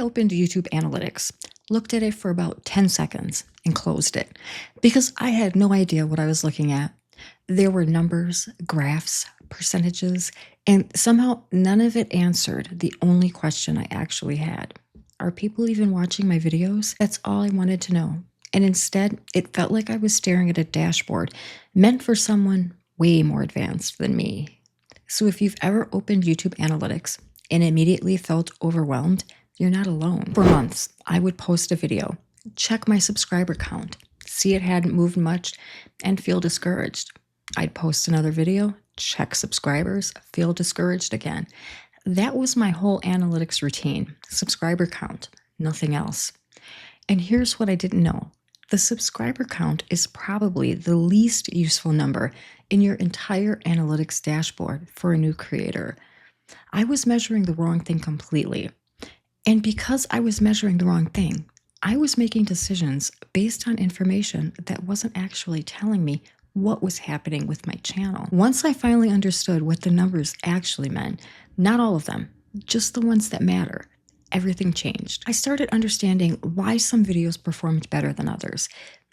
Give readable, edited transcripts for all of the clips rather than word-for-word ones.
opened YouTube Analytics, looked at it for about 10 seconds, and closed it because I had no idea what I was looking at. There were numbers, graphs, percentages, and somehow none of it answered the only question I actually had. Are people even watching my videos? That's all I wanted to know. And instead, it felt like I was staring at a dashboard meant for someone way more advanced than me. So if you've ever opened YouTube Analytics and immediately felt overwhelmed, you're not alone. For months, I would post a video, check my subscriber count, see it hadn't moved much, and feel discouraged. I'd post another video, check subscribers, feel discouraged again. That was my whole analytics routine, subscriber count, nothing else. And here's what I didn't know. The subscriber count is probably the least useful number in your entire analytics dashboard for a new creator. I was measuring the wrong thing completely. And because I was measuring the wrong thing, I was making decisions based on information that wasn't actually telling me what was happening with my channel. Once I finally understood what the numbers actually meant, not all of them, just the ones that matter, everything changed. I started understanding why some videos performed better than others.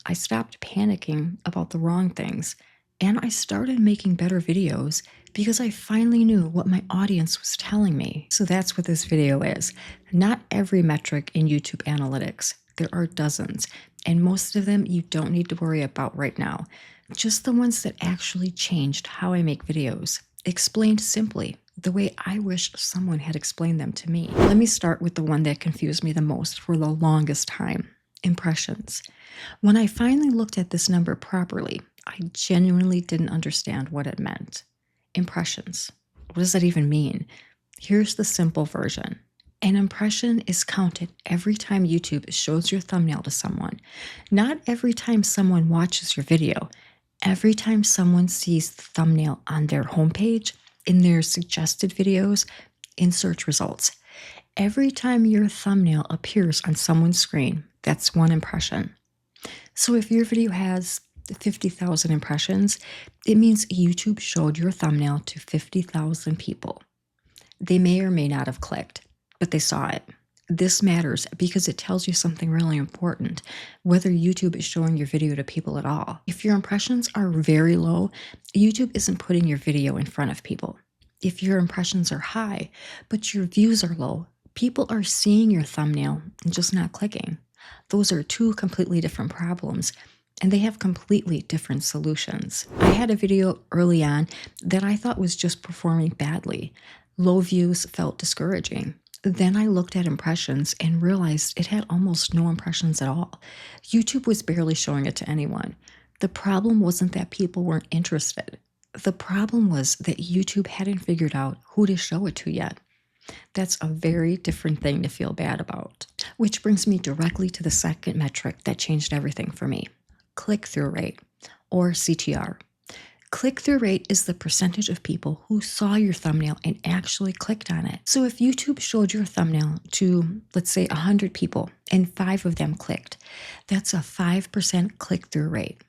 I stopped panicking about the wrong things, and I started making better videos because I finally knew what my audience was telling me. So that's what this video is. Not every metric in YouTube Analytics. There are dozens, and most of them you don't need to worry about right now. Just the ones that actually changed how I make videos, explained simply, the way I wish someone had explained them to me. Let me start with the one that confused me the most for the longest time, impressions. When I finally looked at this number properly, I genuinely didn't understand what it meant. Impressions. What does that even mean? Here's the simple version. An impression is counted every time YouTube shows your thumbnail to someone. Not every time someone watches your video. Every time someone sees the thumbnail on their homepage, in their suggested videos, in search results. Every time your thumbnail appears on someone's screen, that's one impression. So if your video has 50,000 impressions, it means YouTube showed your thumbnail to 50,000 people. They may or may not have clicked, but they saw it. This matters because it tells you something really important, whether YouTube is showing your video to people at all. If your impressions are very low, YouTube isn't putting your video in front of people. If your impressions are high, but your views are low, people are seeing your thumbnail and just not clicking. Those are two completely different problems, and they have completely different solutions. I had a video early on that I thought was just performing badly. Low views felt discouraging. Then I looked at impressions and realized it had almost no impressions at all. YouTube was barely showing it to anyone. The problem wasn't that people weren't interested. The problem was that YouTube hadn't figured out who to show it to yet. That's a very different thing to feel bad about. Which brings me directly to the second metric that changed everything for me. Click-through rate, or CTR. Click-through rate is the percentage of people who saw your thumbnail and actually clicked on it. So if YouTube showed your thumbnail to, let's say, 100 people and 5 of them clicked, that's a 5% click-through rate.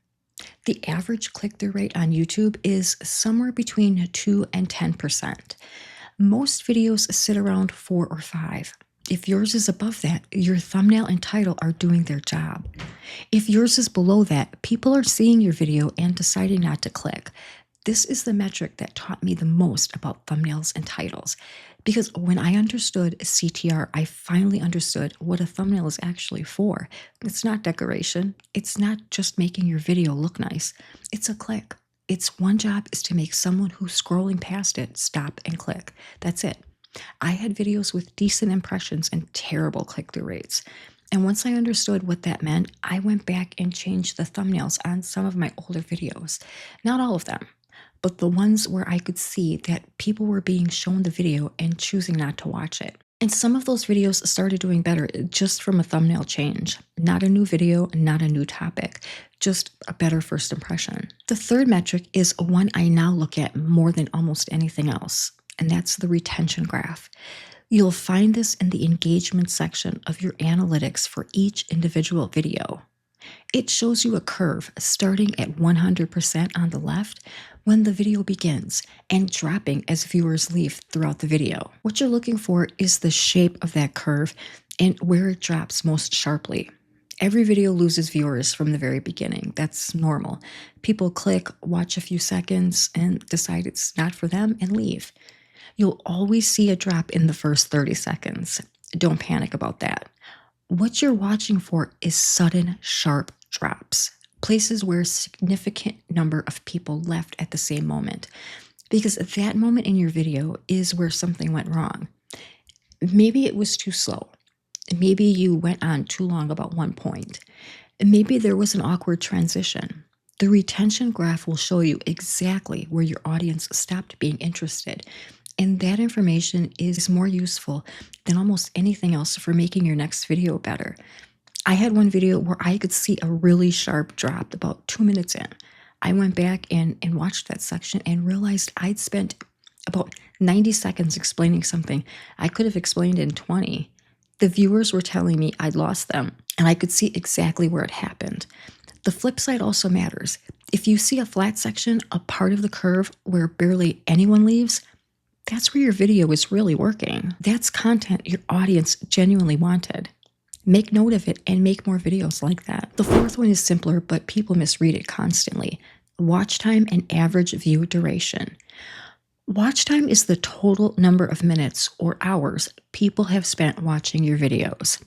The average click-through rate on YouTube is somewhere between 2 and 10%. Most videos sit around 4 or 5. If yours is above that, your thumbnail and title are doing their job. If yours is below that, people are seeing your video and deciding not to click. This is the metric that taught me the most about thumbnails and titles. Because when I understood CTR, I finally understood what a thumbnail is actually for. It's not decoration. It's not just making your video look nice. It's a click. Its one job is to make someone who's scrolling past it stop and click. That's it. I had videos with decent impressions and terrible click-through rates. And once I understood what that meant, I went back and changed the thumbnails on some of my older videos. Not all of them, but the ones where I could see that people were being shown the video and choosing not to watch it. And some of those videos started doing better just from a thumbnail change. Not a new video, not a new topic, just a better first impression. The third metric is one I now look at more than almost anything else, and that's the retention graph. You'll find this in the engagement section of your analytics for each individual video. It shows you a curve starting at 100% on the left, when the video begins, and dropping as viewers leave throughout the video. What you're looking for is the shape of that curve and where it drops most sharply. Every video loses viewers from the very beginning. That's normal. People click, watch a few seconds, and decide it's not for them and leave. You'll always see a drop in the first 30 seconds. Don't panic about that. What you're watching for is sudden, sharp drops, places where a significant number of people left at the same moment, because that moment in your video is where something went wrong. Maybe it was too slow. Maybe you went on too long about one point. Maybe there was an awkward transition. The retention graph will show you exactly where your audience stopped being interested. And that information is more useful than almost anything else for making your next video better. I had one video where I could see a really sharp drop about 2 minutes in. I went back and watched that section and realized I'd spent about 90 seconds explaining something I could have explained in 20. The viewers were telling me I'd lost them, and I could see exactly where it happened. The flip side also matters. If you see a flat section, a part of the curve where barely anyone leaves, that's where your video is really working. That's content your audience genuinely wanted. Make note of it and make more videos like that. The fourth one is simpler, but people misread it constantly. Watch time and average view duration. Watch time is the total number of minutes or hours people have spent watching your videos.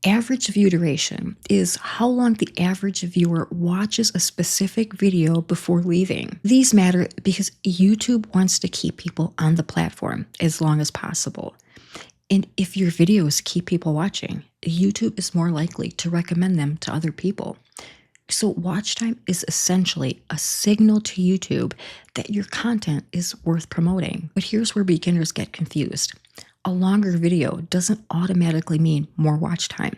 Average view duration is how long the average viewer watches a specific video before leaving. These matter because YouTube wants to keep people on the platform as long as possible. And if your videos keep people watching, YouTube is more likely to recommend them to other people. So watch time is essentially a signal to YouTube that your content is worth promoting. But here's where beginners get confused. A longer video doesn't automatically mean more watch time.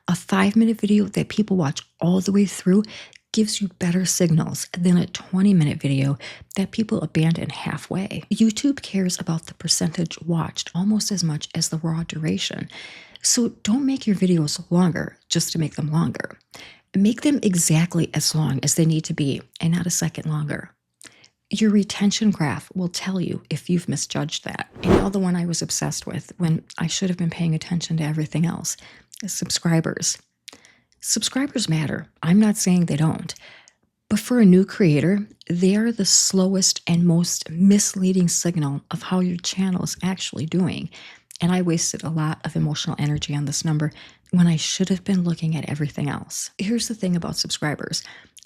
A 5-minute video that people watch all the way through gives you better signals than a 20-minute video that people abandon halfway. YouTube cares about the percentage watched almost as much as the raw duration. So don't make your videos longer just to make them longer. Make them exactly as long as they need to be and not a second longer. Your retention graph will tell you if you've misjudged that. And now the one I was obsessed with when I should have been paying attention to everything else is subscribers. Subscribers matter. I'm not saying they don't. But for a new creator, they are the slowest and most misleading signal of how your channel is actually doing. And I wasted a lot of emotional energy on this number when I should have been looking at everything else. Here's the thing about subscribers.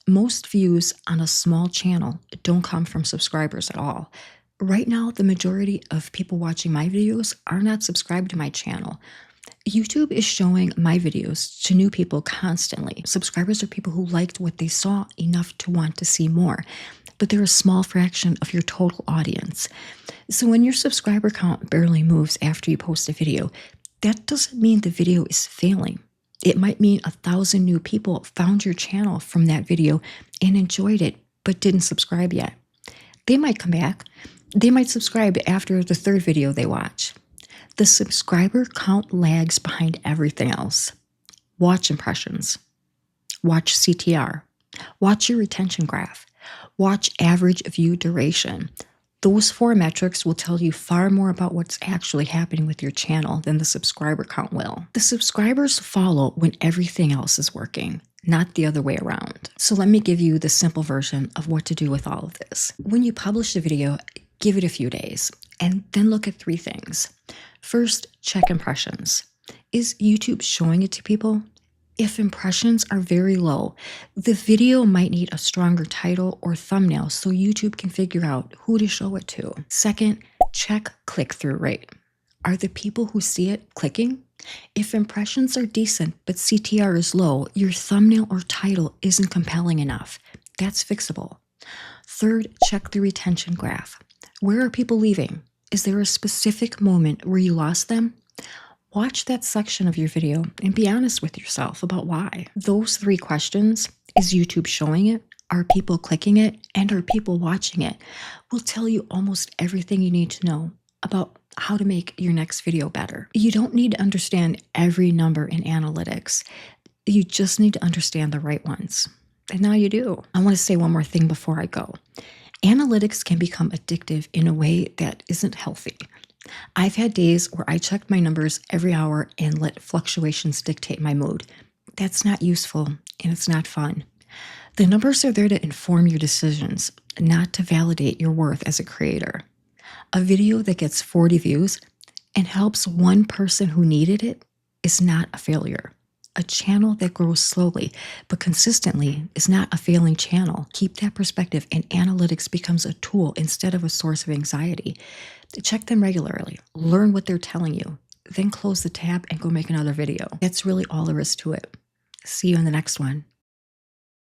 Most views on a small channel don't come from subscribers at all. Right now, the majority of people watching my videos are not subscribed to my channel. YouTube is showing my videos to new people constantly. Subscribers are people who liked what they saw enough to want to see more, but they're a small fraction of your total audience. So when your subscriber count barely moves after you post a video, that doesn't mean the video is failing. It might mean 1,000 new people found your channel from that video and enjoyed it, but didn't subscribe yet. They might come back. They might subscribe after the third video they watch. The subscriber count lags behind everything else. Watch impressions. Watch CTR. Watch your retention graph. Watch average view duration. Those 4 metrics will tell you far more about what's actually happening with your channel than the subscriber count will. The subscribers follow when everything else is working, not the other way around. So let me give you the simple version of what to do with all of this. When you publish a video, give it a few days, and then look at 3 things. First, check impressions. Is YouTube showing it to people? If impressions are very low, the video might need a stronger title or thumbnail so YouTube can figure out who to show it to. Second, check click-through rate. Are the people who see it clicking? If impressions are decent but CTR is low, your thumbnail or title isn't compelling enough. That's fixable. Third, check the retention graph. Where are people leaving? Is there a specific moment where you lost them? Watch that section of your video and be honest with yourself about why. Those 3 questions, is YouTube showing it? Are people clicking it? And are people watching it? Will tell you almost everything you need to know about how to make your next video better. You don't need to understand every number in analytics. You just need to understand the right ones. And now you do. I want to say one more thing before I go. Analytics can become addictive in a way that isn't healthy. I've had days where I checked my numbers every hour and let fluctuations dictate my mood. That's not useful and it's not fun. The numbers are there to inform your decisions, not to validate your worth as a creator. A video that gets 40 views and helps one person who needed it is not a failure. A channel that grows slowly but consistently is not a failing channel. Keep that perspective, and analytics becomes a tool instead of a source of anxiety. Check them regularly, learn what they're telling you, then close the tab and go make another video. That's really all there is to it. See you in the next one.